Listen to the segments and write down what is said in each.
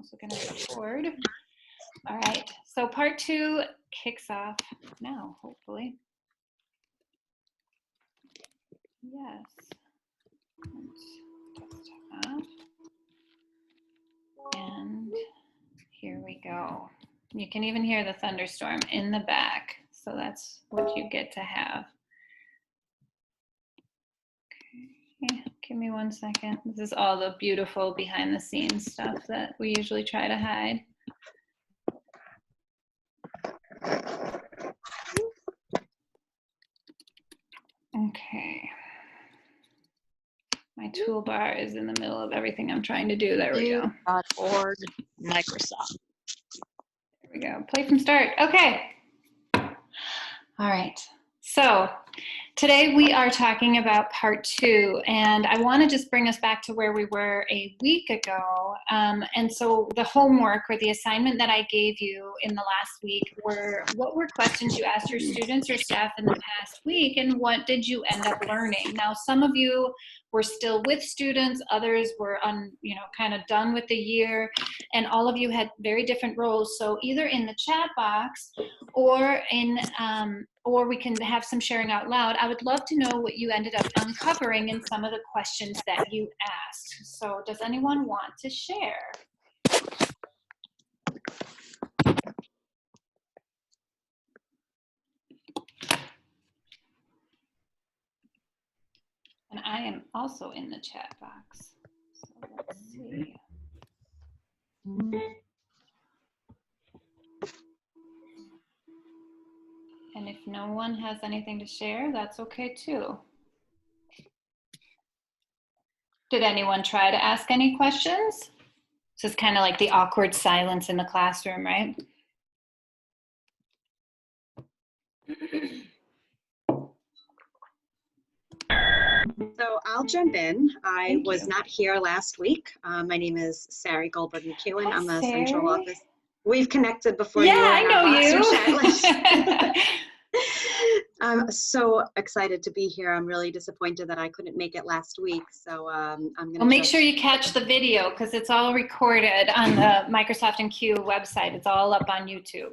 also going to record. All right, so part 2 kicks off now, hopefully. Yes. Desktop. And here we go. You can even hear the thunderstorm in the back, so that's what you get to have. Okay, give me 1 second. This is all the beautiful behind the scenes stuff that we usually try to hide. Okay. My toolbar is in the middle of everything I'm trying to do. There we go. .org, Microsoft. There we go. Play from start. Okay. All right. So today we are talking about part 2, and I want to just bring us back to where we were a week ago. And so the homework or the assignment that I gave you in the last week were, what were questions you asked your students or staff in the past week, and what did you end up learning? Now, some of you were still with students, others were kind of done with the year, and all of you had very different roles. So either in the chat box or in or we can have some sharing out loud. I would love to know what you ended up uncovering in some of the questions that you asked. So does anyone want to share? And I am also in the chat box. So let's see. And if no one has anything to share, that's okay too. Did anyone try to ask any questions? This is kind of like the awkward silence in the classroom, right? So I'll jump in. I was not here last week. My name is Sari Goldberg McEwen. Hi, I'm the Sari. central office. We've connected before. Yeah, you were I in know our Voxer you. chat list. I'm so excited to be here. I'm really disappointed that I couldn't make it last week. So I'm going to Well, make sure you catch the video because it's all recorded on the Microsoft and Q website. It's all up on YouTube.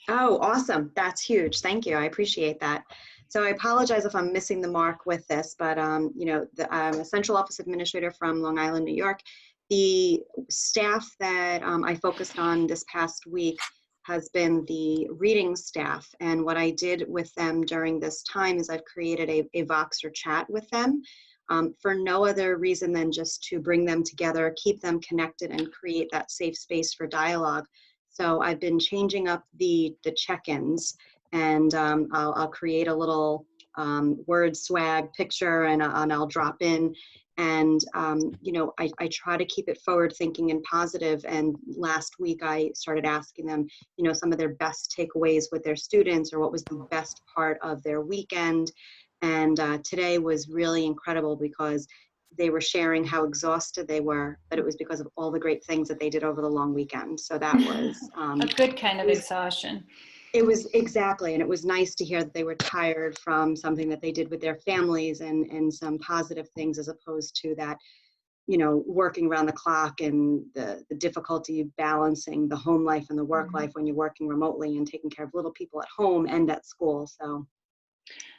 Oh, awesome. That's huge. Thank you. I appreciate that. So I apologize if I'm missing the mark with this, but I'm a central office administrator from Long Island, New York. The staff that I focused on this past week has been the reading staff. And what I did with them during this time is I've created a Voxer chat with them for no other reason than just to bring them together, keep them connected, and create that safe space for dialogue. So I've been changing up the check-ins, and I'll create a little word swag picture, and I'll drop in. And, I try to keep it forward thinking and positive. And last week I started asking them, some of their best takeaways with their students, or what was the best part of their weekend. And today was really incredible because they were sharing how exhausted they were, but it was because of all the great things that they did over the long weekend. So that was a good kind of exhaustion. It was exactly, and it was nice to hear that they were tired from something that they did with their families and some positive things, as opposed to that, working around the clock and the difficulty balancing the home life and the work life when you're working remotely and taking care of little people at home and at school. So.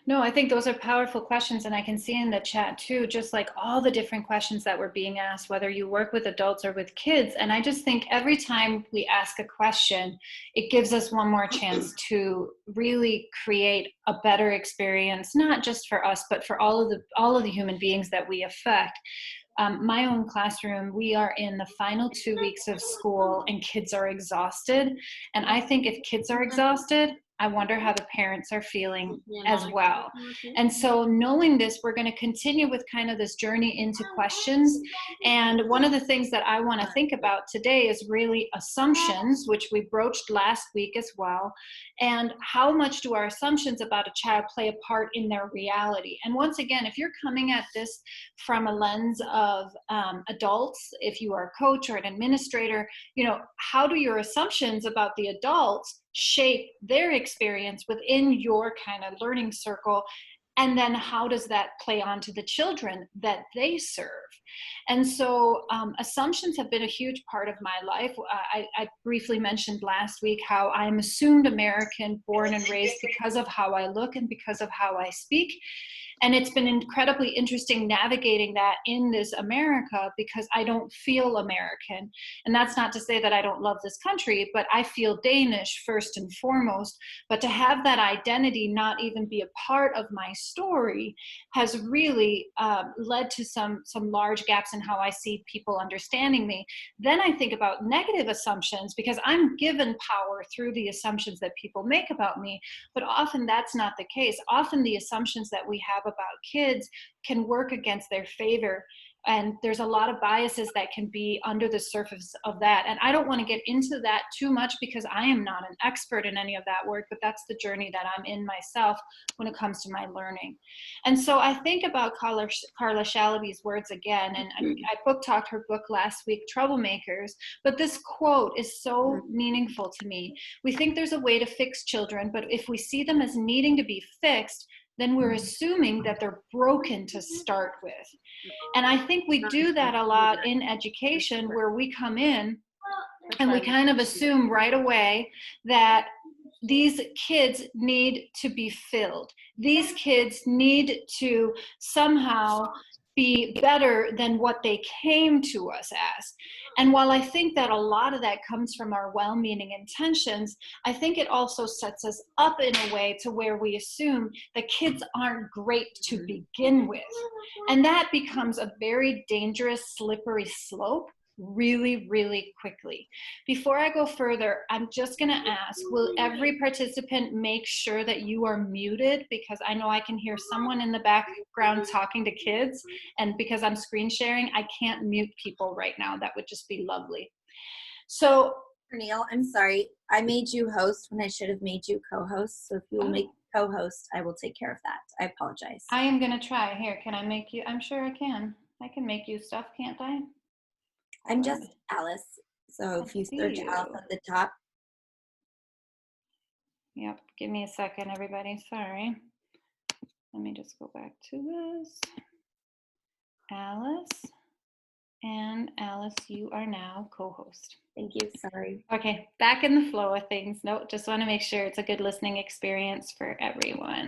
No, I think those are powerful questions, and I can see in the chat too, just like all the different questions that were being asked, whether you work with adults or with kids. And I just think every time we ask a question, it gives us one more chance to really create a better experience, not just for us, but for all of the human beings that we affect. My own classroom, we are in the final 2 weeks of school and kids are exhausted. And I think if kids are exhausted, I wonder how the parents are feeling as well. And so knowing this, we're going to continue with kind of this journey into questions. And one of the things that I want to think about today is really assumptions, which we broached last week as well. And how much do our assumptions about a child play a part in their reality? And once again, if you're coming at this from a lens of adults, if you are a coach or an administrator, how do your assumptions about the adults shape their experience within your kind of learning circle? And then how does that play onto the children that they serve? And so assumptions have been a huge part of my life. I briefly mentioned last week how I'm assumed American, born and raised because of how I look and because of how I speak. And it's been incredibly interesting navigating that in this America, because I don't feel American. And that's not to say that I don't love this country, but I feel Danish first and foremost. But to have that identity not even be a part of my story has really led to some large gaps in how I see people understanding me. Then I think about negative assumptions, because I'm given power through the assumptions that people make about me, but often that's not the case. Often the assumptions that we have about kids can work against their favor. And there's a lot of biases that can be under the surface of that. And I don't want to get into that too much because I am not an expert in any of that work, but that's the journey that I'm in myself when it comes to my learning. And so I think about Carla Shalaby's words again, and I book talked her book last week, Troublemakers, but this quote is so meaningful to me. We think there's a way to fix children, but if we see them as needing to be fixed, then we're assuming that they're broken to start with. And I think we do that a lot in education, where we come in and we kind of assume right away that these kids need to be filled. These kids need to somehow be better than what they came to us as. And while I think that a lot of that comes from our well-meaning intentions, I think it also sets us up in a way to where we assume that kids aren't great to begin with. And that becomes a very dangerous, slippery slope really, really quickly. Before I go further, I'm just going to ask, will every participant make sure that you are muted? Because I know I can hear someone in the background talking to kids, and because I'm screen sharing, I can't mute people right now. That would just be lovely. So, Pernille, I'm sorry. I made you host when I should have made you co-host. So if you will make co-host, I will take care of that. I apologize. I am going to try. Here, can I make you? I'm sure I can. I can make you stuff, can't I? I'm just Alice. So if you search Alice at the top. Yep. Give me a second, everybody. Sorry. Let me just go back to this. Alice. And Alice, you are now co-host. Thank you. Sorry. Okay. Back in the flow of things. Nope. Just want to make sure it's a good listening experience for everyone.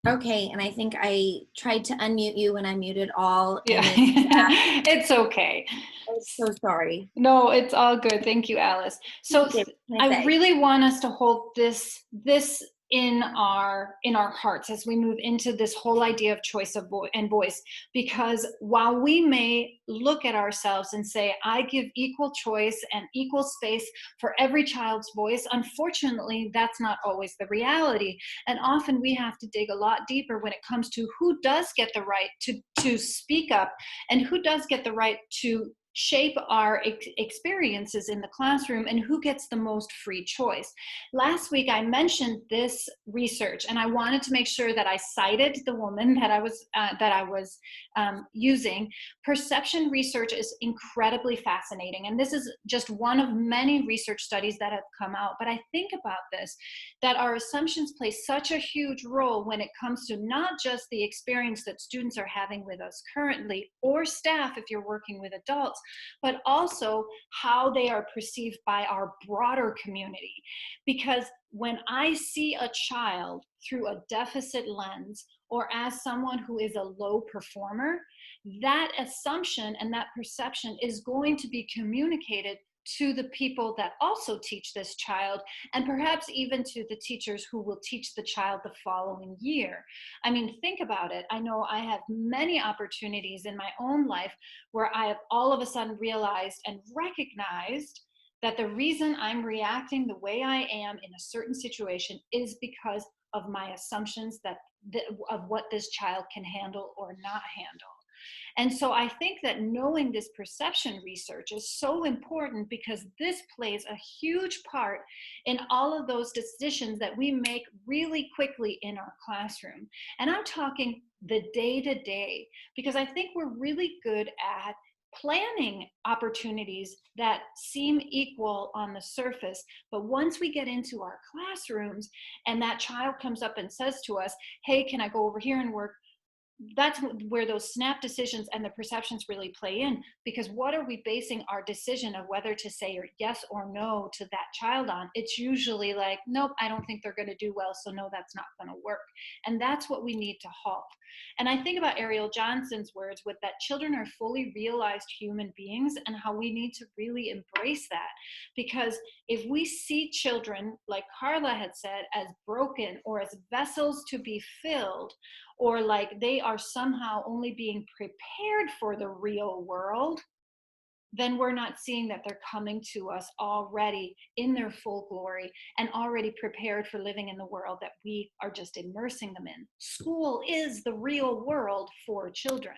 Okay, and I think I tried to unmute you when I muted all. Yeah, it's okay. I'm so sorry. No, it's all good. Thank you, Alice. So I really want us to hold this in our hearts as we move into this whole idea of choice of voice, because while we may look at ourselves and say, I give equal choice and equal space for every child's voice, unfortunately, that's not always the reality. And often we have to dig a lot deeper when it comes to who does get the right to speak up and who does get the right to shape our experiences in the classroom, and who gets the most free choice. Last week I mentioned this research, and I wanted to make sure that I cited the woman that I was using. Perception research is incredibly fascinating, and this is just one of many research studies that have come out. But I think about this, that our assumptions play such a huge role when it comes to not just the experience that students are having with us currently, or staff if you're working with adults, but also how they are perceived by our broader community. Because when I see a child through a deficit lens, or as someone who is a low performer, that assumption and that perception is going to be communicated to the people that also teach this child, and perhaps even to the teachers who will teach the child the following year. I mean, think about it. I know I have many opportunities in my own life where I have all of a sudden realized and recognized that the reason I'm reacting the way I am in a certain situation is because of my assumptions of what this child can handle or not handle. And so I think that knowing this perception research is so important, because this plays a huge part in all of those decisions that we make really quickly in our classroom. And I'm talking the day to day, because I think we're really good at planning opportunities that seem equal on the surface. But once we get into our classrooms and that child comes up and says to us, hey, can I go over here and work? That's where those snap decisions and the perceptions really play in, because what are we basing our decision of whether to say or yes or no to that child on? It's usually like, nope, I don't think they're going to do well, so no, that's not going to work. And that's what we need to halt. And I think about Ariel Johnson's words with that children are fully realized human beings, and how we need to really embrace that. Because if we see children, like Carla had said, as broken or as vessels to be filled, or like they are somehow only being prepared for the real world, then we're not seeing that they're coming to us already in their full glory and already prepared for living in the world that we are just immersing them in. School is the real world for children.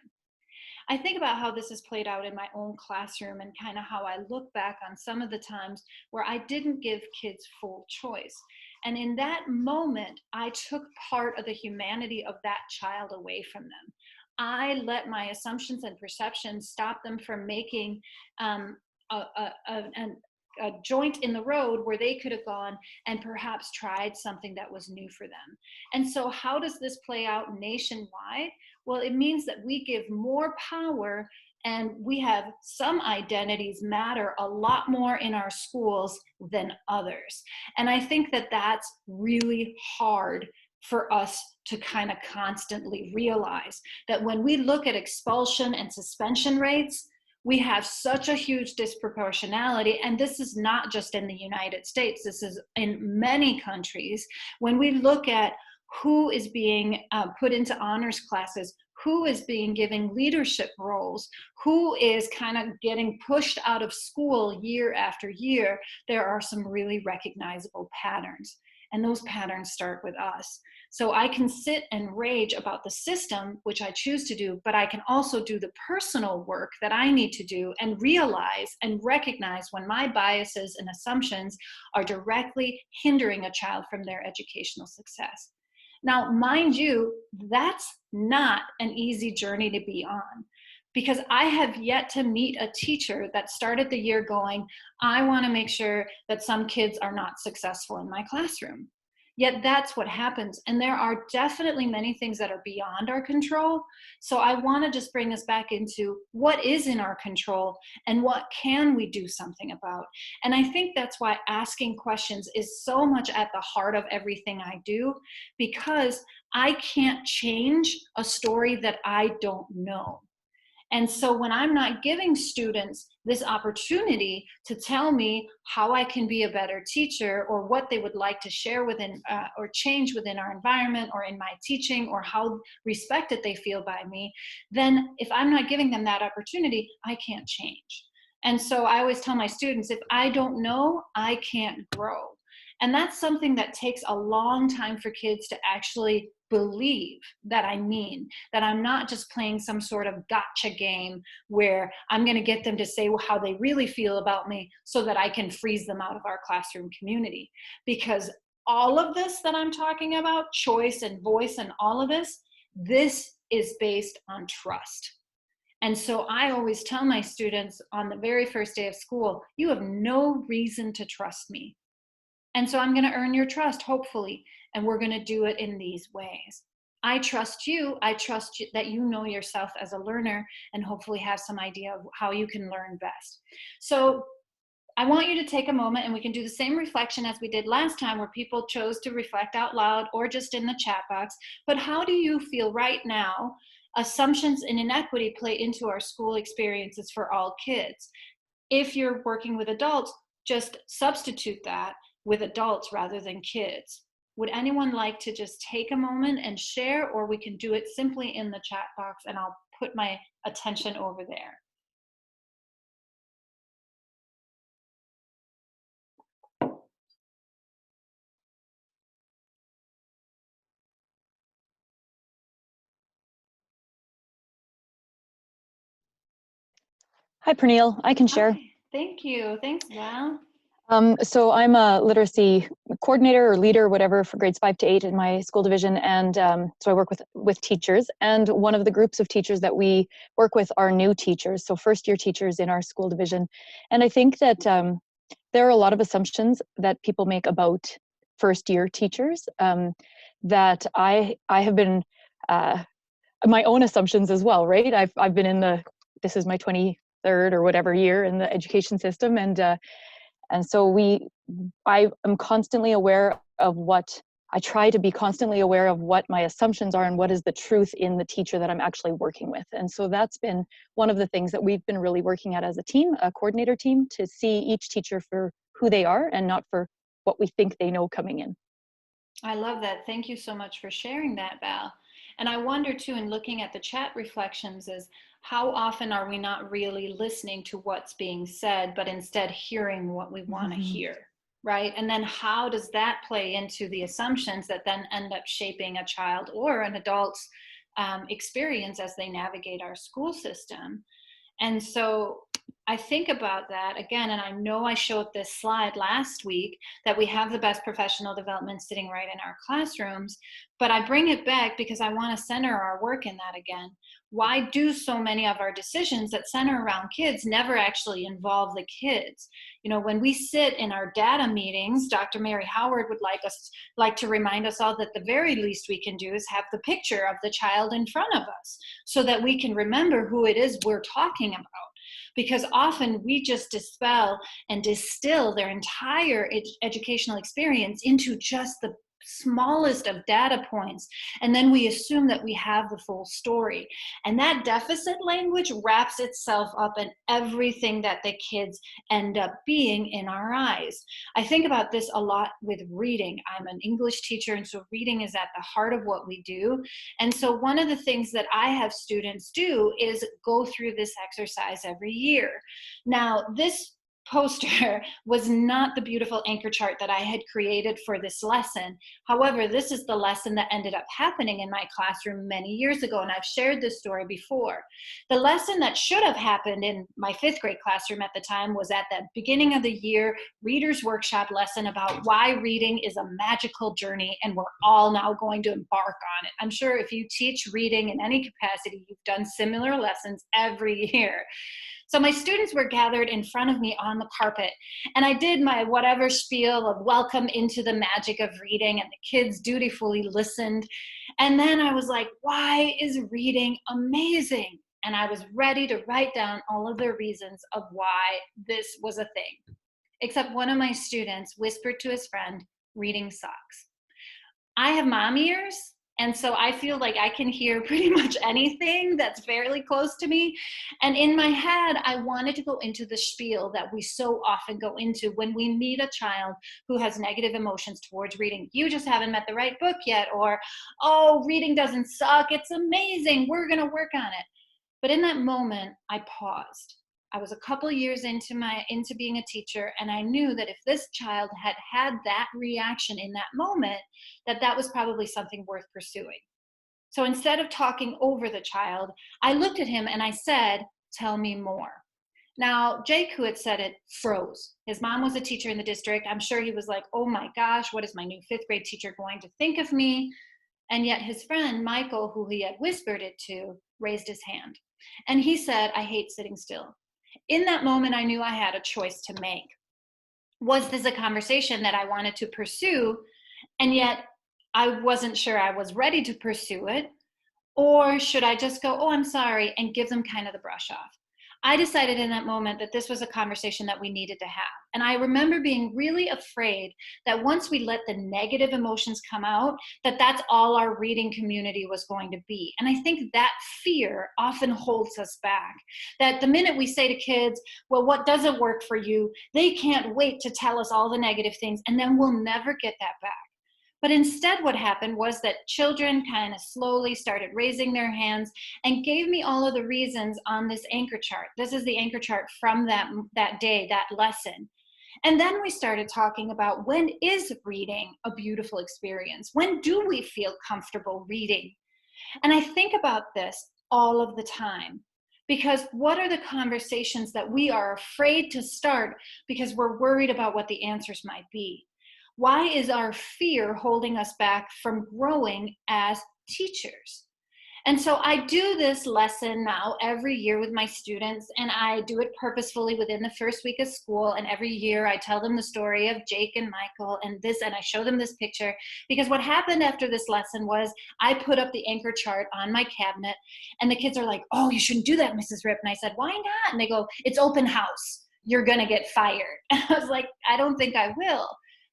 I think about how this has played out in my own classroom, and kind of how I look back on some of the times where I didn't give kids full choice. And in that moment, I took part of the humanity of that child away from them. I let my assumptions and perceptions stop them from making um, a, a, a, an- a joint in the road where they could have gone and perhaps tried something that was new for them. And so how does this play out nationwide? Well, it means that we give more power, and we have some identities matter a lot more in our schools than others. And I think that that's really hard for us to kind of constantly realize, that when we look at expulsion and suspension rates, we have such a huge disproportionality. And this is not just in the United States, this is in many countries. When we look at who is being put into honors classes, who is being given leadership roles, who is kind of getting pushed out of school year after year, there are some really recognizable patterns. And those patterns start with us. So I can sit and rage about the system, which I choose to do, but I can also do the personal work that I need to do and realize and recognize when my biases and assumptions are directly hindering a child from their educational success. Now, mind you, that's not an easy journey to be on, because I have yet to meet a teacher that started the year going, I want to make sure that some kids are not successful in my classroom. Yet that's what happens. And there are definitely many things that are beyond our control. So I want to just bring us back into what is in our control and what can we do something about. And I think that's why asking questions is so much at the heart of everything I do, because I can't change a story that I don't know. And so when I'm not giving students this opportunity to tell me how I can be a better teacher, or what they would like to share within or change within our environment or in my teaching, or how respected they feel by me, then if I'm not giving them that opportunity, I can't change. And so I always tell my students, if I don't know, I can't grow. And that's something that takes a long time for kids to actually believe that I mean, that I'm not just playing some sort of gotcha game where I'm going to get them to say how they really feel about me so that I can freeze them out of our classroom community. Because all of this that I'm talking about, choice and voice and all of this is based on trust. And so I always tell my students on the very first day of school, you have no reason to trust me. And so I'm going to earn your trust, hopefully, and we're going to do it in these ways. I trust you. I trust you, that you know yourself as a learner, and hopefully have some idea of how you can learn best. So I want you to take a moment, and we can do the same reflection as we did last time, where people chose to reflect out loud or just in the chat box. But how do you feel right now assumptions and inequity play into our school experiences for all kids? If you're working with adults, just substitute that with adults rather than kids. Would anyone like to just take a moment and share, or we can do it simply in the chat box and I'll put my attention over there. Hi, Pernille. I can share. Hi. Thank you. Thanks, Val. So I'm a literacy coordinator or leader, whatever, for grades 5 to 8 in my school division. And so I work with teachers. And one of the groups of teachers that we work with are new teachers, so first-year teachers in our school division. And I think that there are a lot of assumptions that people make about first-year teachers that I have been, my own assumptions as well, right? I've been in this is my 23rd or whatever year in the education system. And so I am constantly aware of I try to be constantly aware of what my assumptions are and what is the truth in the teacher that I'm actually working with. And so that's been one of the things that we've been really working at as a team, a coordinator team, to see each teacher for who they are and not for what we think they know coming in. I love that. Thank you so much for sharing that, Val. And I wonder too, in looking at the chat reflections, is how often are we not really listening to what's being said, but instead hearing what we want to hear, right? And then how does that play into the assumptions that then end up shaping a child or an adult's experience as they navigate our school system? And so I think about that again, and I know I showed this slide last week that we have the best professional development sitting right in our classrooms, but I bring it back because I want to center our work in that again. Why do so many of our decisions that center around kids never actually involve the kids? You know, when we sit in our data meetings, Dr. Mary Howard would like to remind us all that the very least we can do is have the picture of the child in front of us so that we can remember who it is we're talking about. Because often we just dispel and distill their entire educational experience into just the smallest of data points, and then we assume that we have the full story. And that deficit language wraps itself up in everything that the kids end up being in our eyes. I think about this a lot with reading. I'm an English teacher, and so reading is at the heart of what we do. And so one of the things that I have students do is go through this exercise every year. Now, this poster was not the beautiful anchor chart that I had created for this lesson. However, this is the lesson that ended up happening in my classroom many years ago, and I've shared this story before. The lesson that should have happened in my 5th grade classroom at the time was at the beginning of the year readers workshop lesson about why reading is a magical journey and we're all now going to embark on it. I'm sure if you teach reading in any capacity, you've done similar lessons every year. So my students were gathered in front of me on the carpet, and I did my whatever spiel of welcome into the magic of reading, and the kids dutifully listened. And then I was like, why is reading amazing? And I was ready to write down all of the reasons of why this was a thing. Except one of my students whispered to his friend, reading sucks. I have mom ears, and so I feel like I can hear pretty much anything that's fairly close to me. And in my head, I wanted to go into the spiel that we so often go into when we meet a child who has negative emotions towards reading. You just haven't met the right book yet, or, oh, reading doesn't suck, it's amazing, we're gonna work on it. But in that moment, I paused. I was a couple years into being a teacher, and I knew that if this child had had that reaction in that moment, that was probably something worth pursuing. So instead of talking over the child, I looked at him and I said, tell me more. Now, Jake, who had said it, froze. His mom was a teacher in the district. I'm sure he was like, oh my gosh, what is my new 5th grade teacher going to think of me? And yet his friend, Michael, who he had whispered it to, raised his hand. And he said, I hate sitting still. In that moment, I knew I had a choice to make. Was this a conversation that I wanted to pursue, and yet I wasn't sure I was ready to pursue it? Or should I just go, oh, I'm sorry, and give them kind of the brush off? I decided in that moment that this was a conversation that we needed to have. And I remember being really afraid that once we let the negative emotions come out, that's all our reading community was going to be. And I think that fear often holds us back. That the minute we say to kids, well, what doesn't work for you, they can't wait to tell us all the negative things, and then we'll never get that back. But instead what happened was that children kind of slowly started raising their hands and gave me all of the reasons on this anchor chart. This is the anchor chart from that day, that lesson. And then we started talking about, when is reading a beautiful experience? When do we feel comfortable reading? And I think about this all of the time, Because what are the conversations that we are afraid to start because we're worried about what the answers might be? Why is our fear holding us back from growing as teachers? And so I do this lesson now every year with my students, and I do it purposefully within the first week of school. And every year I tell them the story of Jake and Michael and this, and I show them this picture, because what happened after this lesson was I put up the anchor chart on my cabinet, and the kids are like, "Oh, you shouldn't do that, Mrs. Ripp." And I said, "Why not?" And they go, "It's open house. You're gonna get fired." And I was like, "I don't think I will."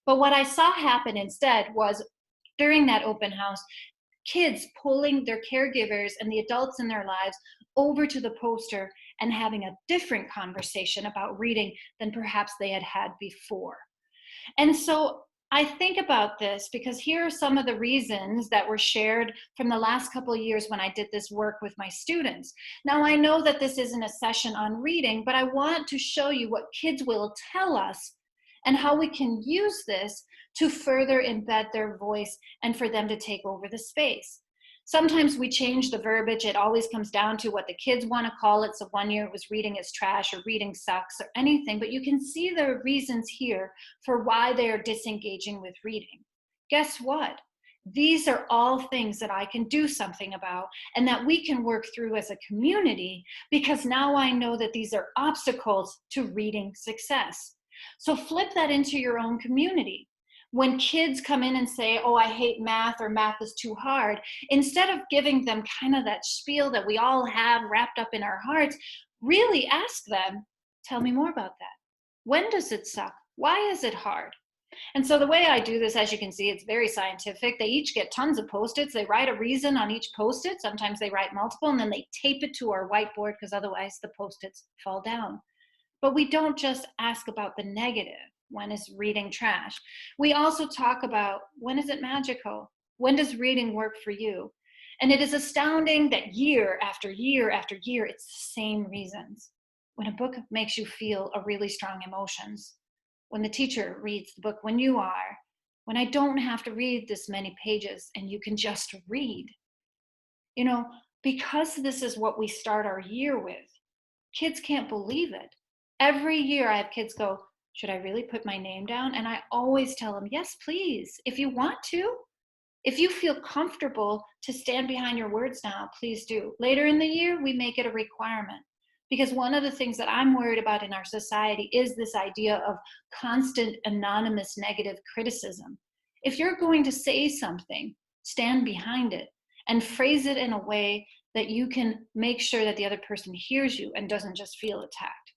But what I saw happen instead was, during that open house, kids pulling their caregivers and the adults in their lives over to the poster and having a different conversation about reading than perhaps they had had before. And so I think about this because here are some of the reasons that were shared from the last couple of years when I did this work with my students. Now, I know that this isn't a session on reading, but I want to show you what kids will tell us and how we can use this to further embed their voice and for them to take over the space. Sometimes we change the verbiage. It always comes down to what the kids want to call it. So one year it was reading is trash or reading sucks or anything, but you can see the reasons here for why they are disengaging with reading. Guess what? These are all things that I can do something about and that we can work through as a community, because now I know that these are obstacles to reading success. So flip that into your own community. When kids come in and say, "Oh, I hate math," or "math is too hard," instead of giving them kind of that spiel that we all have wrapped up in our hearts, really ask them, "Tell me more about that. When does it suck? Why is it hard?" And so the way I do this, as you can see, it's very scientific. They each get tons of Post-its. They write a reason on each Post-it. Sometimes they write multiple, and then they tape it to our whiteboard because otherwise the Post-its fall down. But we don't just ask about the negative. When is reading trash? We also talk about, when is it magical? When does reading work for you? And it is astounding that year after year after year, it's the same reasons. When a book makes you feel a really strong emotions, when the teacher reads the book when you are, when I don't have to read this many pages and you can just read. You know, because this is what we start our year with, kids can't believe it. Every year I have kids go, "Should I really put my name down?" And I always tell them, "Yes, please. If you want to. If you feel comfortable to stand behind your words now, please do." Later in the year, we make it a requirement. Because one of the things that I'm worried about in our society is this idea of constant anonymous negative criticism. If you're going to say something, stand behind it and phrase it in a way that you can make sure that the other person hears you and doesn't just feel attacked.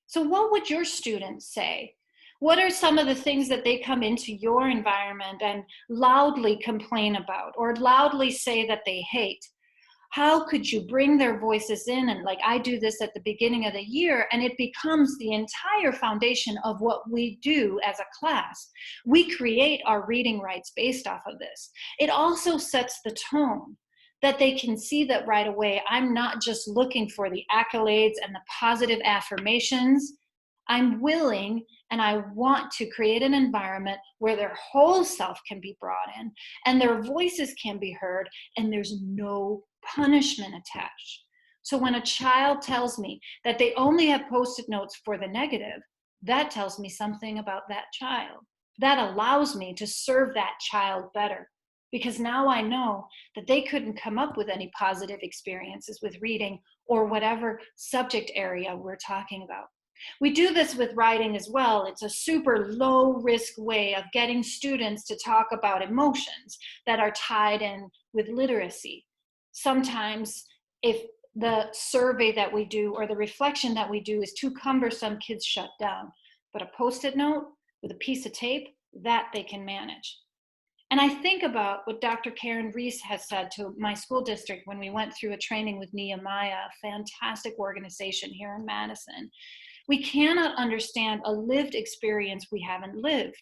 So what would your students say? What are some of the things that they come into your environment and loudly complain about or loudly say that they hate? How could you bring their voices in? And like I do this at the beginning of the year, and it becomes the entire foundation of what we do as a class. We create our reading rights based off of this. It also sets the tone that they can see that right away. I'm not just looking for the accolades and the positive affirmations. I'm willing and I want to create an environment where their whole self can be brought in and their voices can be heard and there's no punishment attached. So when a child tells me that they only have Post-it notes for the negative, that tells me something about that child. That allows me to serve that child better, because now I know that they couldn't come up with any positive experiences with reading or whatever subject area we're talking about. We do this with writing as well. It's a super low risk way of getting students to talk about emotions that are tied in with literacy. Sometimes if the survey that we do or the reflection that we do is too cumbersome, kids shut down. But a Post-it note with a piece of tape, that they can manage. And I think about what Dr. Karen Reese has said to my school district when we went through a training with Nehemiah, a fantastic organization here in Madison. We cannot understand a lived experience we haven't lived.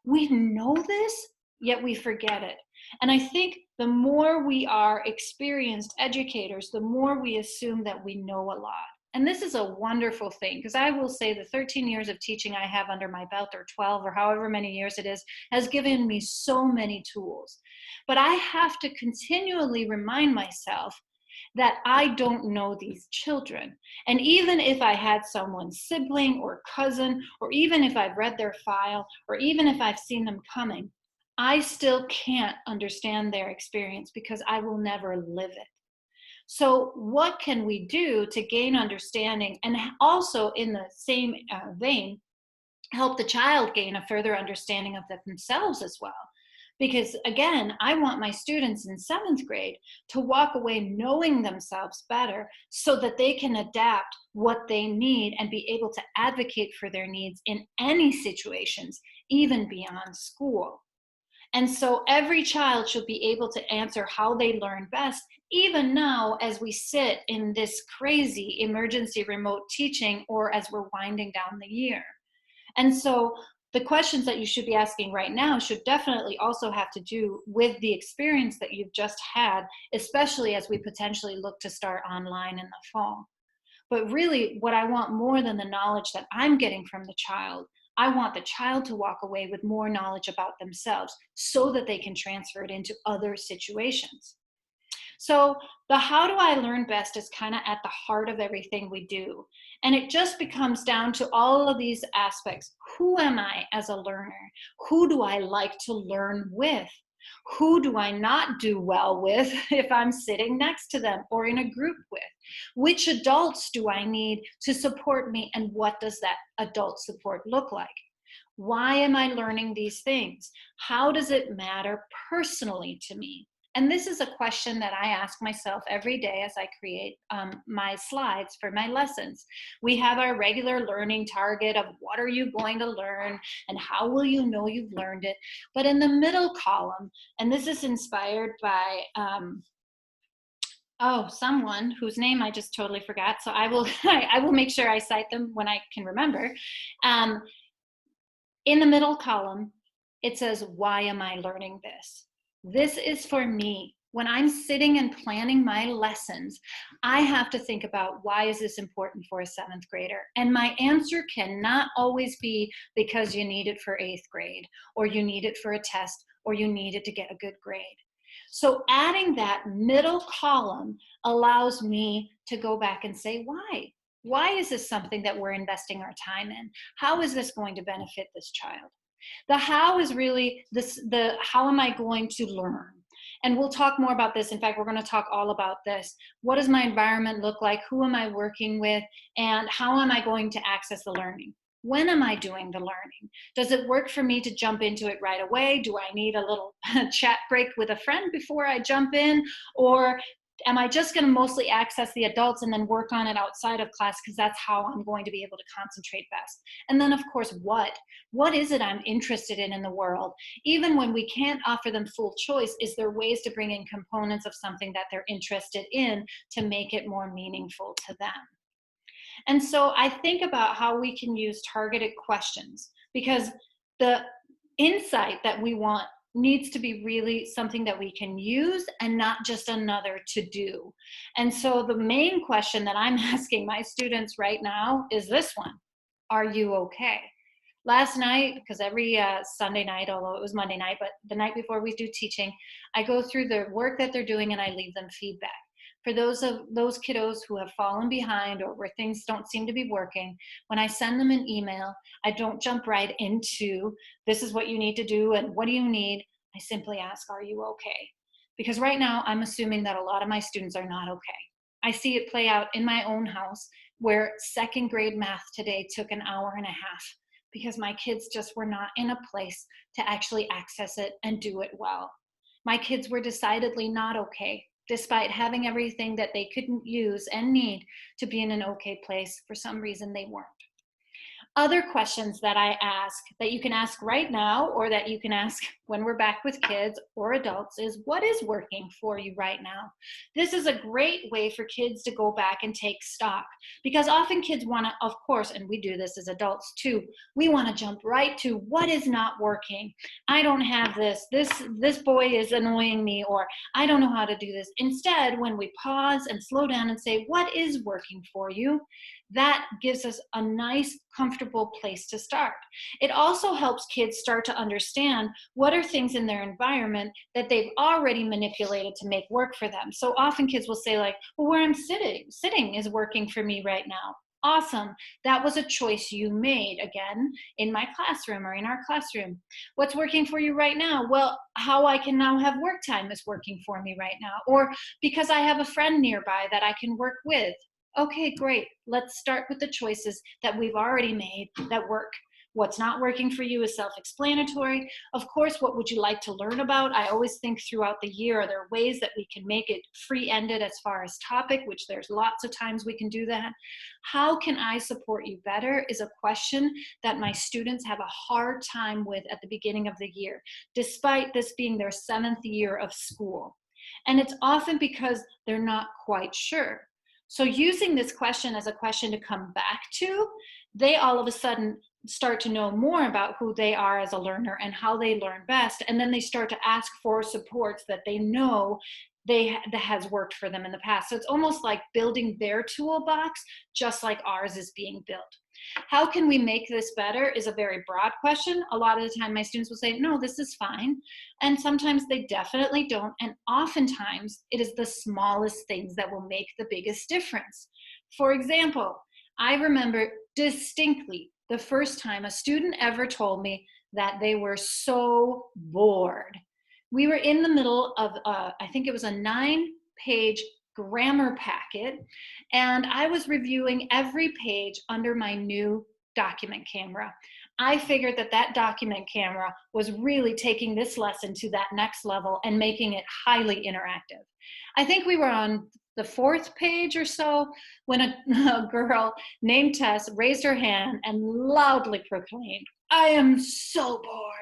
We know this, yet we forget it. And I think the more we are experienced educators, the more we assume that we know a lot. And this is a wonderful thing, because I will say the 13 years of teaching I have under my belt, or 12, or however many years it is, has given me so many tools. But I have to continually remind myself that I don't know these children. And even if I had someone's sibling or cousin, or even if I've read their file, or even if I've seen them coming, I still can't understand their experience because I will never live it. So what can we do to gain understanding, and also in the same vein, help the child gain a further understanding of themselves as well? Because again, I want my students in 7th grade to walk away knowing themselves better so that they can adapt what they need and be able to advocate for their needs in any situations, even beyond school. And so every child should be able to answer how they learn best, even now as we sit in this crazy emergency remote teaching, or as we're winding down the year. And so the questions that you should be asking right now should definitely also have to do with the experience that you've just had, especially as we potentially look to start online in the fall. But really, what I want more than the knowledge that I'm getting from the child, I want the child to walk away with more knowledge about themselves so that they can transfer it into other situations. So the how do I learn best is kind of at the heart of everything we do. And it just becomes down to all of these aspects. Who am I as a learner? Who do I like to learn with? Who do I not do well with if I'm sitting next to them or in a group with? Which adults do I need to support me, and what does that adult support look like? Why am I learning these things? How does it matter personally to me? And this is a question that I ask myself every day as I create my slides for my lessons. We have our regular learning target of what are you going to learn and how will you know you've learned it. But in the middle column, and this is inspired by someone whose name I just totally forgot. So I will I will make sure I cite them when I can remember. In the middle column, it says, why am I learning this? This is for me. When I'm sitting and planning my lessons, I have to think about, why is this important for a 7th grader? And my answer cannot always be because you need it for 8th grade, or you need it for a test, or you need it to get a good grade. So adding that middle column allows me to go back and say, why? Why is this something that we're investing our time in? How is this going to benefit this child? The how is really the how am I going to learn? And we'll talk more about this. In fact, we're going to talk all about this. What does my environment look like? Who am I working with? And how am I going to access the learning? When am I doing the learning? Does it work for me to jump into it right away? Do I need a little chat break with a friend before I jump in? Or am I just going to mostly access the adults and then work on it outside of class because that's how I'm going to be able to concentrate best? And then, of course, what is it I'm interested in the world? Even when we can't offer them full choice, is there ways to bring in components of something that they're interested in to make it more meaningful to them? And so I think about how we can use targeted questions, because the insight that we want needs to be really something that we can use and not just another to do. And so the main question that I'm asking my students right now is this one: are you okay? Last night, because every Sunday night, although it was Monday night, but the night before we do teaching, I go through the work that they're doing and I leave them feedback. For those kiddos who have fallen behind or where things don't seem to be working, when I send them an email, I don't jump right into, this is what you need to do and what do you need? I simply ask, are you okay? Because right now I'm assuming that a lot of my students are not okay. I see it play out in my own house, where 2nd grade math today took an hour and a half because my kids just were not in a place to actually access it and do it well. My kids were decidedly not okay, despite having everything that they couldn't use and need to be in an okay place. For some reason, they weren't. Other questions that I ask, that you can ask right now or that you can ask when we're back with kids or adults, is what is working for you right now? This is a great way for kids to go back and take stock, because often kids want to, of course, and we do this as adults too, we want to jump right to what is not working. I don't have this boy is annoying me, or I don't know how to do this. Instead, when we pause and slow down and say, what is working for you? That gives us a nice, comfortable comfortable place to start. It also helps kids start to understand what are things in their environment that they've already manipulated to make work for them. So often kids will say like, well, where I'm sitting is working for me right now. Awesome. That was a choice you made, again, in my classroom or in our classroom. What's working for you right now? Well, how I can now have work time is working for me right now. Or because I have a friend nearby that I can work with. Okay, great. Let's start with the choices that we've already made that work. What's not working for you is self-explanatory. Of course, what would you like to learn about? I always think throughout the year, are there ways that we can make it free-ended as far as topic, which there's lots of times we can do that. How can I support you better is a question that my students have a hard time with at the beginning of the year, despite this being their 7th year of school. And it's often because they're not quite sure. So using this question as a question to come back to, they all of a sudden start to know more about who they are as a learner and how they learn best. And then they start to ask for supports that they know that has worked for them in the past. So it's almost like building their toolbox, just like ours is being built. How can we make this better is a very broad question. A lot of the time my students will say, no, this is fine. And sometimes they definitely don't. And oftentimes it is the smallest things that will make the biggest difference. For example, I remember distinctly the first time a student ever told me that they were so bored. We were in the middle of, I think it was a 9-page grammar packet, and I was reviewing every page under my new document camera. I figured that that document camera was really taking this lesson to that next level and making it highly interactive. I think we were on the 4th page or so when a girl named Tess raised her hand and loudly proclaimed, I am so bored.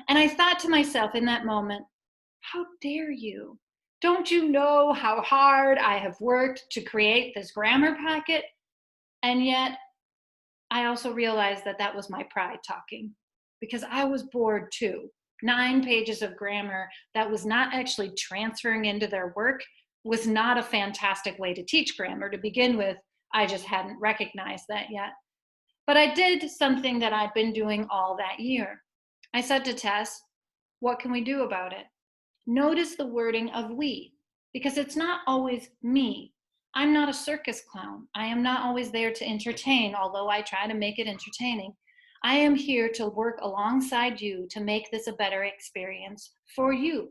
And I thought to myself in that moment, how dare you? Don't you know how hard I have worked to create this grammar packet? And yet I also realized that that was my pride talking, because I was bored too. 9 pages of grammar that was not actually transferring into their work was not a fantastic way to teach grammar to begin with. I just hadn't recognized that yet. But I did something that I'd been doing all that year. I said to Tess, what can we do about it? Notice the wording of we, because it's not always me. I'm not a circus clown. I am not always there to entertain, although I try to make it entertaining. I am here to work alongside you to make this a better experience for you.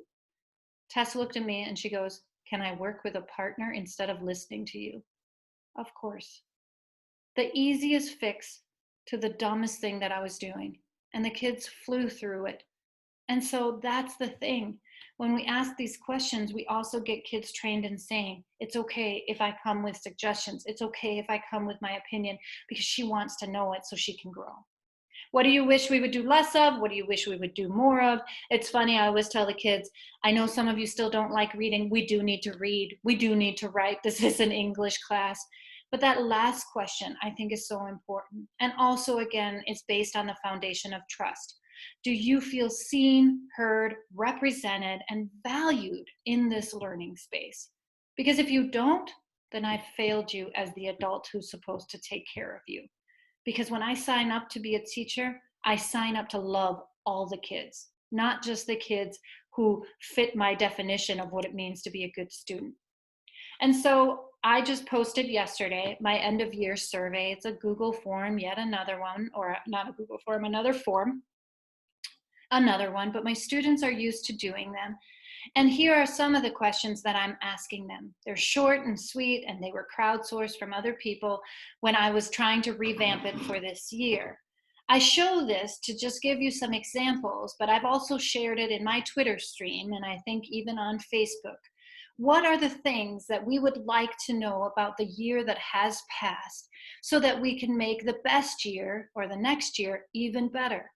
Tess looked at me and she goes, can I work with a partner instead of listening to you? Of course. The easiest fix to the dumbest thing that I was doing. And the kids flew through it. And so that's the thing. When we ask these questions, we also get kids trained in saying, it's okay if I come with suggestions. It's okay if I come with my opinion, because she wants to know it so she can grow. What do you wish we would do less of? What do you wish we would do more of? It's funny, I always tell the kids, I know some of you still don't like reading. We do need to read. We do need to write. This is an English class. But that last question, I think, is so important. And also, again, it's based on the foundation of trust. Do you feel seen, heard, represented, and valued in this learning space? Because if you don't, then I've failed you as the adult who's supposed to take care of you. Because when I sign up to be a teacher, I sign up to love all the kids, not just the kids who fit my definition of what it means to be a good student. And so I just posted yesterday my end of year survey. It's a Google form, yet another one, or not a Google form, another form, another one, but my students are used to doing them. And here are some of the questions that I'm asking them. They're short and sweet, and they were crowdsourced from other people when I was trying to revamp it for this year. I show this to just give you some examples, but I've also shared it in my Twitter stream, and I think even on Facebook. What are the things that we would like to know about the year that has passed so that we can make the best year or the next year even better?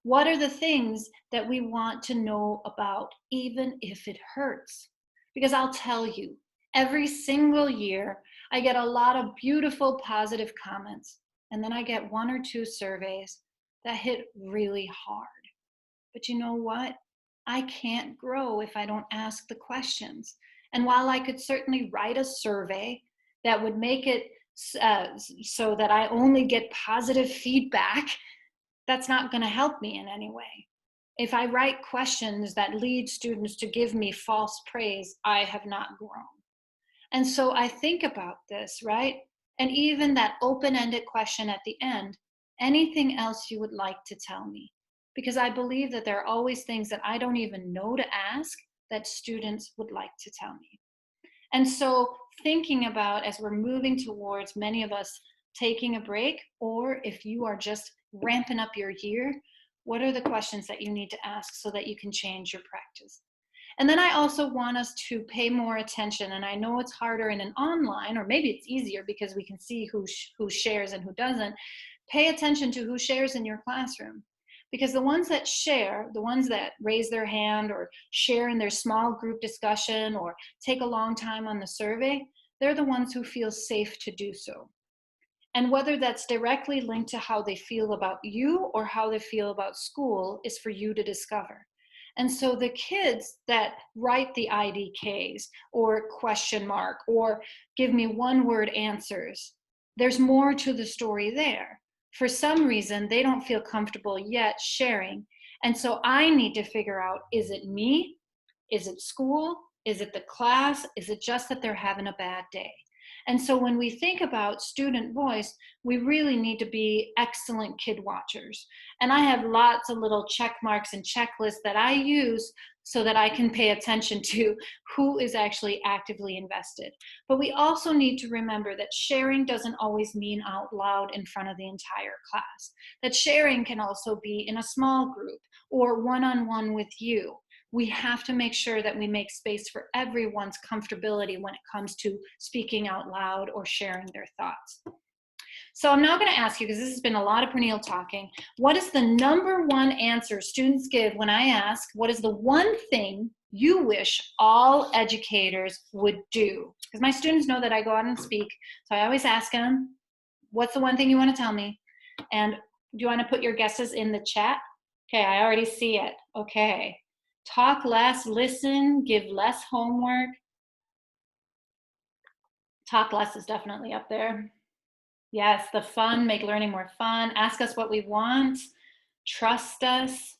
What are the things that we want to know about, even if it hurts? Because I'll tell you, every single year, I get a lot of beautiful, positive comments. And then I get 1 or 2 surveys that hit really hard. But you know what? I can't grow if I don't ask the questions. And while I could certainly write a survey that would make it so that I only get positive feedback, that's not going to help me in any way. If I write questions that lead students to give me false praise, I have not grown. And so I think about this, right? And even that open-ended question at the end, anything else you would like to tell me? Because I believe that there are always things that I don't even know to ask that students would like to tell me. And so thinking about, as we're moving towards many of us taking a break, or if you are just ramping up your year, what are the questions that you need to ask so that you can change your practice? And then I also want us to pay more attention, and I know it's harder in an online, or maybe it's easier because we can see who shares and who doesn't. Pay attention to who shares in your classroom. Because the ones that share, the ones that raise their hand or share in their small group discussion or take a long time on the survey, they're the ones who feel safe to do so. And whether that's directly linked to how they feel about you or how they feel about school is for you to discover. And so the kids that write the IDKs or question mark or give me one-word answers, there's more to the story there. For some reason, they don't feel comfortable yet sharing. And so I need to figure out, is it me? Is it school? Is it the class? Is it just that they're having a bad day? And so when we think about student voice, we really need to be excellent kid watchers. And I have lots of little check marks and checklists that I use so that I can pay attention to who is actually actively invested. But we also need to remember that sharing doesn't always mean out loud in front of the entire class. That sharing can also be in a small group or one-on-one with you. We have to make sure that we make space for everyone's comfortability when it comes to speaking out loud or sharing their thoughts. So I'm now going to ask you, because this has been a lot of Pernille talking, what is the number one answer students give when I ask, what is the one thing you wish all educators would do? Because my students know that I go out and speak, so I always ask them, what's the one thing you want to tell me? And do you want to put your guesses in the chat? Okay, I already see it. Okay. Talk less, listen, give less homework. Talk less is definitely up there. Yes, the fun, make learning more fun. Ask us what we want. Trust us.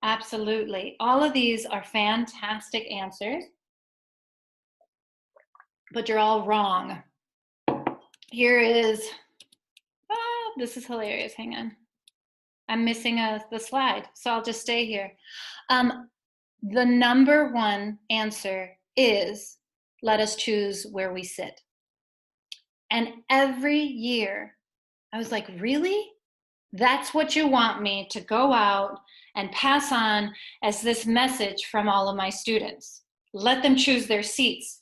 Absolutely. All of these are fantastic answers, but you're all wrong. Here is, this is hilarious. Hang on. I'm missing the slide, so I'll just stay here. The number one answer is, let us choose where we sit. And every year, I was like, really? That's what you want me to go out and pass on as this message from all of my students? Let them choose their seats.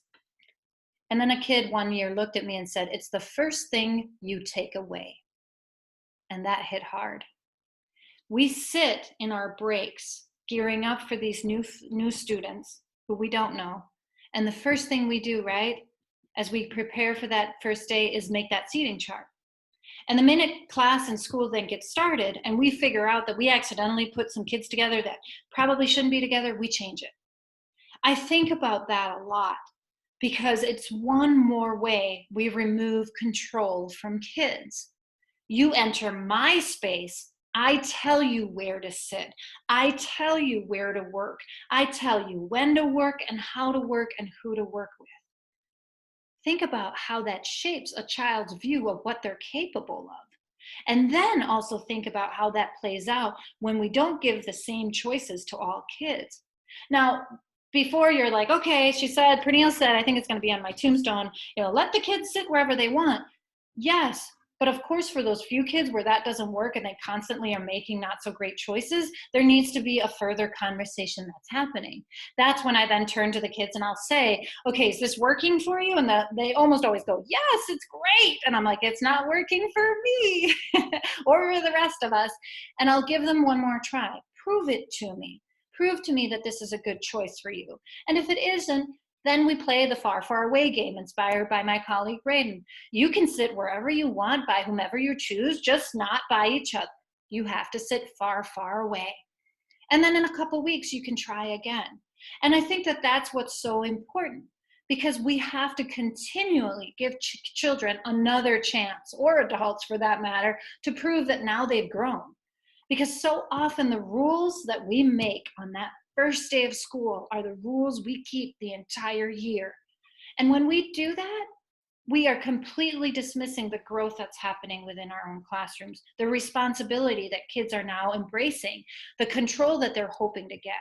And then a kid one year looked at me and said, it's the first thing you take away. And that hit hard. We sit in our breaks, gearing up for these new students who we don't know. And the first thing we do, right, as we prepare for that first day is make that seating chart. And the minute class and school then gets started and we figure out that we accidentally put some kids together that probably shouldn't be together, we change it. I think about that a lot because it's one more way we remove control from kids. You enter my space, I tell you where to sit. I tell you where to work. I tell you when to work and how to work and who to work with. Think about how that shapes a child's view of what they're capable of. And then also think about how that plays out when we don't give the same choices to all kids. Now, before you're like, okay, Pernille said, I think it's going to be on my tombstone, let the kids sit wherever they want. Yes, but of course, for those few kids where that doesn't work and they constantly are making not so great choices, there needs to be a further conversation that's happening. That's when I then turn to the kids and I'll say, okay, is this working for you? And they almost always go, yes, it's great. And I'm like, it's not working for me or the rest of us. And I'll give them one more try. Prove it to me. Prove to me that this is a good choice for you. And if it isn't, then we play the far, far away game inspired by my colleague Braden. You can sit wherever you want by whomever you choose, just not by each other. You have to sit far, far away. And then in a couple weeks, you can try again. And I think that that's what's so important because we have to continually give children another chance, or adults for that matter, to prove that now they've grown. Because so often the rules that we make on that first day of school are the rules we keep the entire year. And when we do that, we are completely dismissing the growth that's happening within our own classrooms, the responsibility that kids are now embracing, the control that they're hoping to get.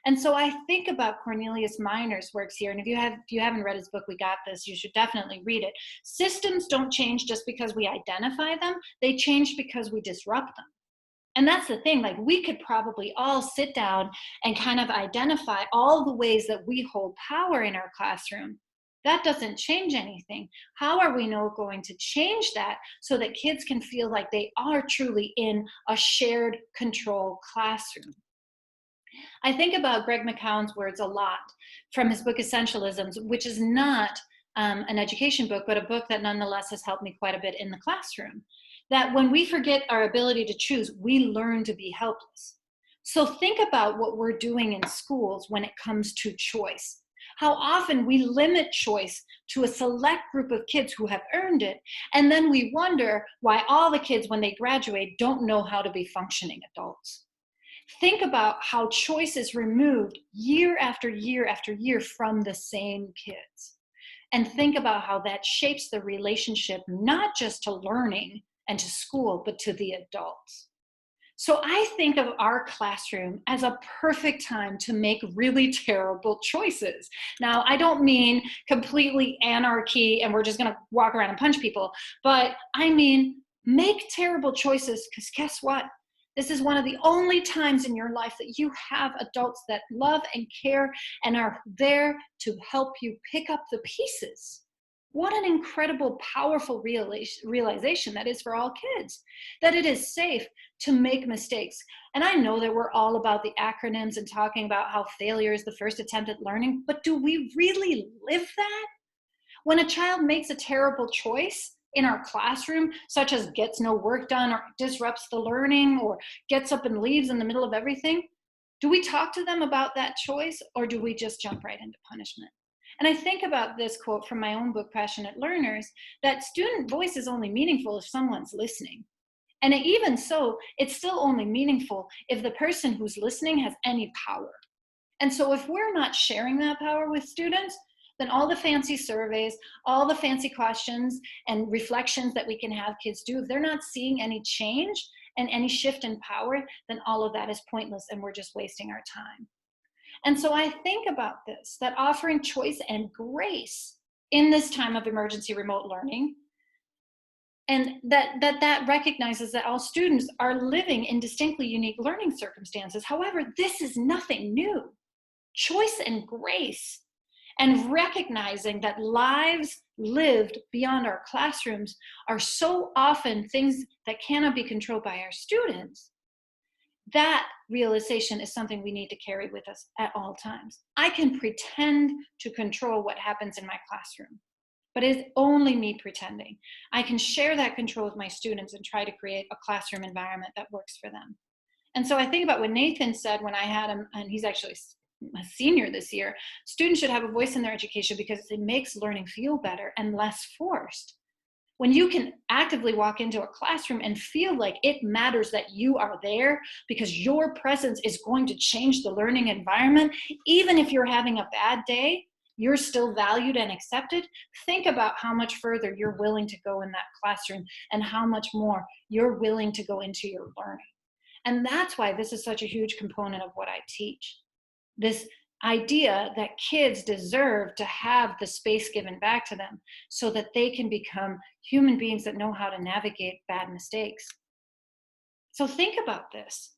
And so I think about Cornelius Miner's works here, and if you haven't read his book, We Got This, you should definitely read it. Systems don't change just because we identify them, they change because we disrupt them. And that's the thing, like we could probably all sit down and kind of identify all the ways that we hold power in our classroom. That doesn't change anything. How are we now going to change that so that kids can feel like they are truly in a shared control classroom? I think about Greg McCown's words a lot from his book Essentialisms, which is not an education book, but a book that nonetheless has helped me quite a bit in the classroom. That when we forget our ability to choose, we learn to be helpless. So think about what we're doing in schools when it comes to choice. How often we limit choice to a select group of kids who have earned it, and then we wonder why all the kids, when they graduate, don't know how to be functioning adults. Think about how choice is removed year after year after year from the same kids. And think about how that shapes the relationship, not just to learning and to school, but to the adults. So I think of our classroom as a perfect time to make really terrible choices. Now, I don't mean completely anarchy and we're just gonna walk around and punch people, but I mean, make terrible choices, because guess what? This is one of the only times in your life that you have adults that love and care and are there to help you pick up the pieces. What an incredible, powerful realization that is for all kids, that it is safe to make mistakes. And I know that we're all about the acronyms and talking about how failure is the first attempt at learning, but do we really live that? When a child makes a terrible choice in our classroom, such as gets no work done or disrupts the learning or gets up and leaves in the middle of everything, do we talk to them about that choice, or do we just jump right into punishment? And I think about this quote from my own book, Passionate Learners, that student voice is only meaningful if someone's listening. And even so, it's still only meaningful if the person who's listening has any power. And so if we're not sharing that power with students, then all the fancy surveys, all the fancy questions and reflections that we can have kids do, if they're not seeing any change and any shift in power, then all of that is pointless and we're just wasting our time. And so I think about this, that offering choice and grace in this time of emergency remote learning, and that recognizes that all students are living in distinctly unique learning circumstances. However, this is nothing new. Choice and grace, and recognizing that lives lived beyond our classrooms are so often things that cannot be controlled by our students. That realization is something we need to carry with us at all times. I can pretend to control what happens in my classroom, but it's only me pretending. I can share that control with my students and try to create a classroom environment that works for them. And so I think about what Nathan said when I had him, and he's actually a senior this year, students should have a voice in their education because it makes learning feel better and less forced. When you can actively walk into a classroom and feel like it matters that you are there because your presence is going to change the learning environment, even if you're having a bad day, you're still valued and accepted. Think about how much further you're willing to go in that classroom and how much more you're willing to go into your learning. And that's why this is such a huge component of what I teach. This idea that kids deserve to have the space given back to them so that they can become human beings that know how to navigate bad mistakes. So think about this.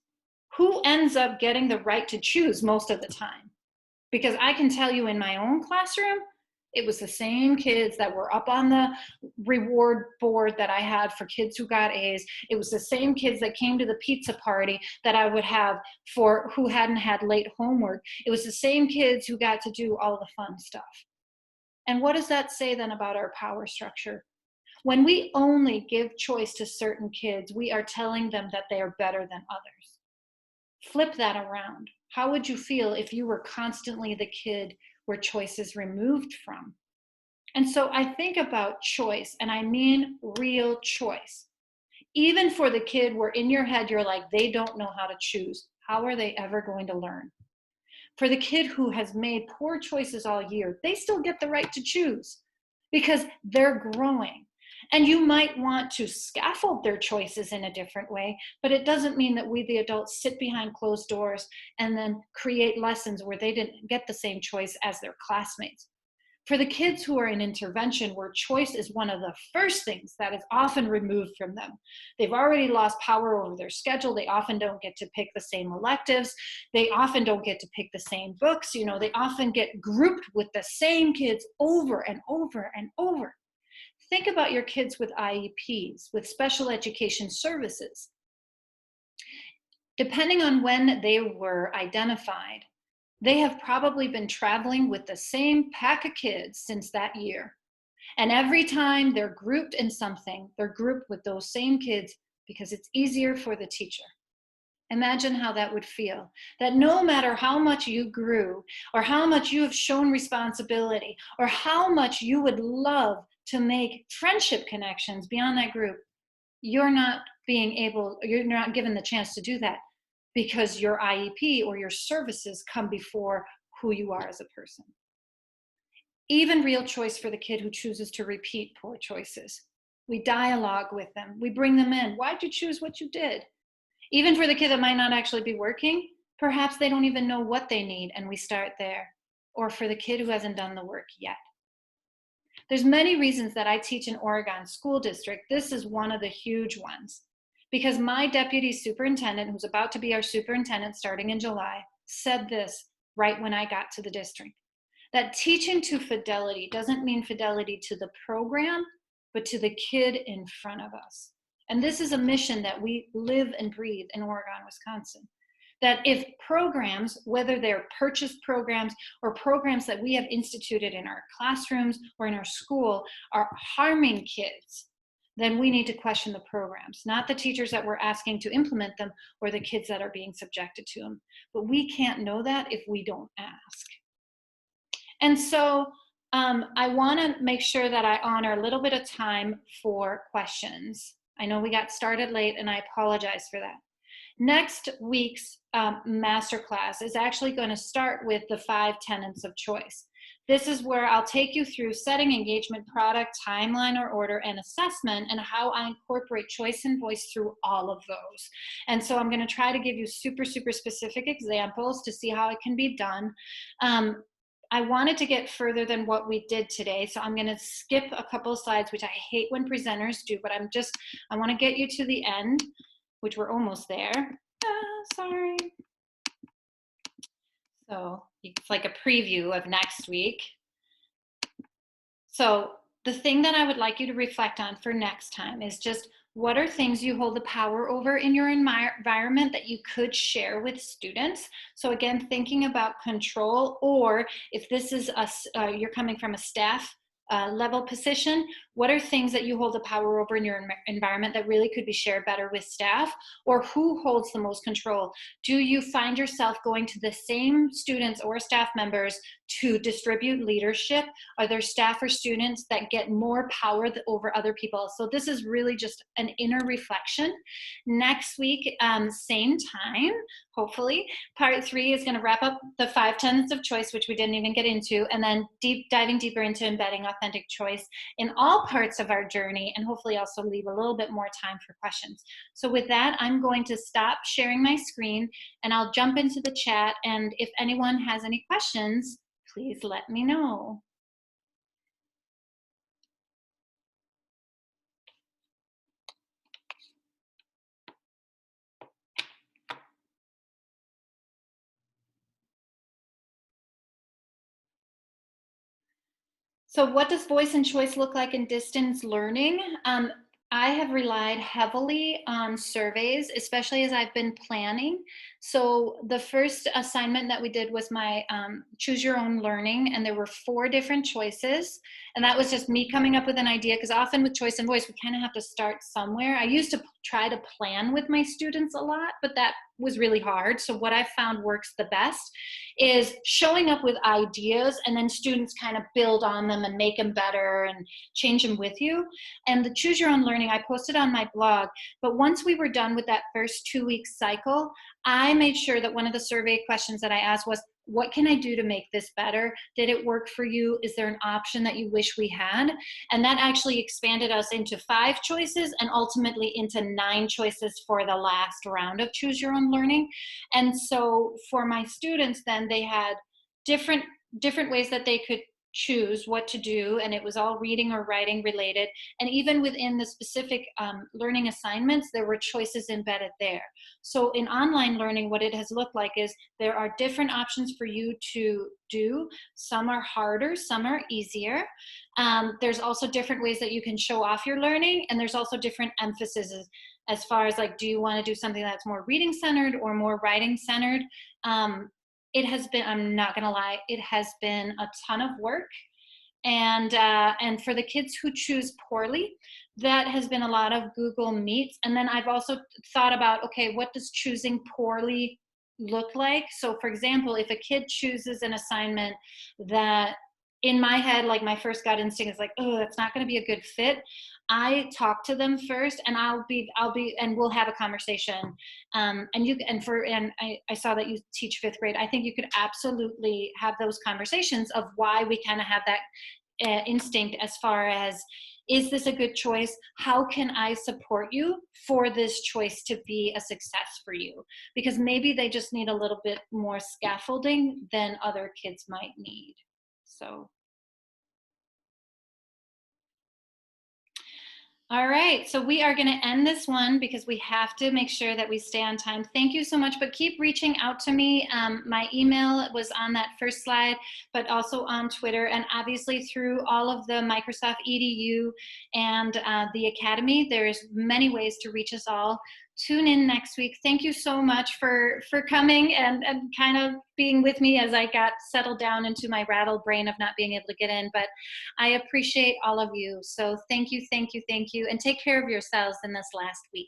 Who ends up getting the right to choose most of the time? Because I can tell you in my own classroom, it was the same kids that were up on the reward board that I had for kids who got A's. It was the same kids that came to the pizza party that I would have for who hadn't had late homework. It was the same kids who got to do all the fun stuff. And what does that say then about our power structure? When we only give choice to certain kids, we are telling them that they are better than others. Flip that around. How would you feel if you were constantly the kid where choice is removed from. And so I think about choice, and I mean real choice. Even for the kid where in your head you're like, they don't know how to choose. How are they ever going to learn? For the kid who has made poor choices all year, they still get the right to choose because they're growing. And you might want to scaffold their choices in a different way, but it doesn't mean that we, the adults, sit behind closed doors and then create lessons where they didn't get the same choice as their classmates. For the kids who are in intervention, where choice is one of the first things that is often removed from them, they've already lost power over their schedule. They often don't get to pick the same electives. They often don't get to pick the same books. You know, they often get grouped with the same kids over and over and over. Think about your kids with IEPs, with special education services. Depending on when they were identified, they have probably been traveling with the same pack of kids since that year. And every time they're grouped in something, they're grouped with those same kids because it's easier for the teacher. Imagine how that would feel, that no matter how much you grew, or how much you have shown responsibility, or how much you would love to make friendship connections beyond that group, you're not given the chance to do that because your IEP or your services come before who you are as a person. Even real choice for the kid who chooses to repeat poor choices. We dialogue with them. We bring them in. Why'd you choose what you did? Even for the kid that might not actually be working, perhaps they don't even know what they need, and we start there. Or for the kid who hasn't done the work yet. There's many reasons that I teach in Oregon School District. This is one of the huge ones. Because my deputy superintendent, who's about to be our superintendent starting in July, said this right when I got to the district. That teaching to fidelity doesn't mean fidelity to the program, but to the kid in front of us. And this is a mission that we live and breathe in Oregon, Wisconsin. That if programs, whether they're purchased programs or programs that we have instituted in our classrooms or in our school, are harming kids, then we need to question the programs, not the teachers that we're asking to implement them or the kids that are being subjected to them. But we can't know that if we don't ask. And so I want to make sure that I honor a little bit of time for questions. I know we got started late and I apologize for that. Next week's masterclass is actually going to start with the 5 tenets of choice. This is where I'll take you through setting, engagement, product, timeline or order, and assessment, and how I incorporate choice and voice through all of those. And so I'm going to try to give you super, super specific examples to see how it can be done. I wanted to get further than what we did today, so I'm going to skip a couple of slides, which I hate when presenters do, but I want to get you to the end, which we're almost there. Sorry. So it's like a preview of next week. So the thing that I would like you to reflect on for next time is just what are things you hold the power over in your environment that you could share with students? So again, thinking about control, or if this is you're coming from a staff level position, what are things that you hold the power over in your environment that really could be shared better with staff? Or who holds the most control? Do you find yourself going to the same students or staff members to distribute leadership? Are there staff or students that get more power over other people? So this is really just an inner reflection. Next week, same time, hopefully, part 3 is going to wrap up the 5 tenets of choice, which we didn't even get into, and then diving deeper into embedding authentic choice in all parts of our journey, and hopefully also leave a little bit more time for questions. So with that, I'm going to stop sharing my screen and I'll jump into the chat, and if anyone has any questions, please let me know. So what does voice and choice look like in distance learning? I have relied heavily on surveys, especially as I've been planning. So the first assignment that we did was my choose your own learning, and there were 4 different choices. And that was just me coming up with an idea, because often with choice and voice, we kind of have to start somewhere. I used to try to plan with my students a lot, but that was really hard. So what I found works the best is showing up with ideas, and then students kind of build on them and make them better and change them with you. And the Choose Your Own Learning, I posted on my blog, but once we were done with that first 2-week cycle, I made sure that one of the survey questions that I asked was, what can I do to make this better? Did it work for you? Is there an option that you wish we had? And that actually expanded us into 5 choices and ultimately into 9 choices for the last round of Choose Your Own Learning. And so for my students, then they had different ways that they could choose what to do, and it was all reading or writing related. And even within the specific learning assignments, there were choices embedded there. So in online learning, what it has looked like is there are different options for you to do. Some are harder, some are easier. There's also different ways that you can show off your learning, and there's also different emphases as far as like, do you want to do something that's more reading centered or more writing centered? It has been, I'm not gonna lie, it has been a ton of work. And for the kids who choose poorly, that has been a lot of Google Meets. And then I've also thought about, okay, what does choosing poorly look like? So for example, if a kid chooses an assignment that in my head, like my first gut instinct is like, oh, that's not gonna be a good fit, I talk to them first, and and we'll have a conversation. And I saw that you teach 5th grade. I think you could absolutely have those conversations of why we kind of have that instinct as far as, is this a good choice? How can I support you for this choice to be a success for you? Because maybe they just need a little bit more scaffolding than other kids might need. So. All right, so we are going to end this one because we have to make sure that we stay on time. Thank you so much, but keep reaching out to me. My email was on that first slide, but also on Twitter, and obviously through all of the Microsoft EDU and the Academy. There's many ways to reach us all. Tune in next week. Thank you so much for coming and kind of being with me as I got settled down into my rattled brain of not being able to get in. But I appreciate all of you. So thank you, thank you, thank you. And take care of yourselves in this last week.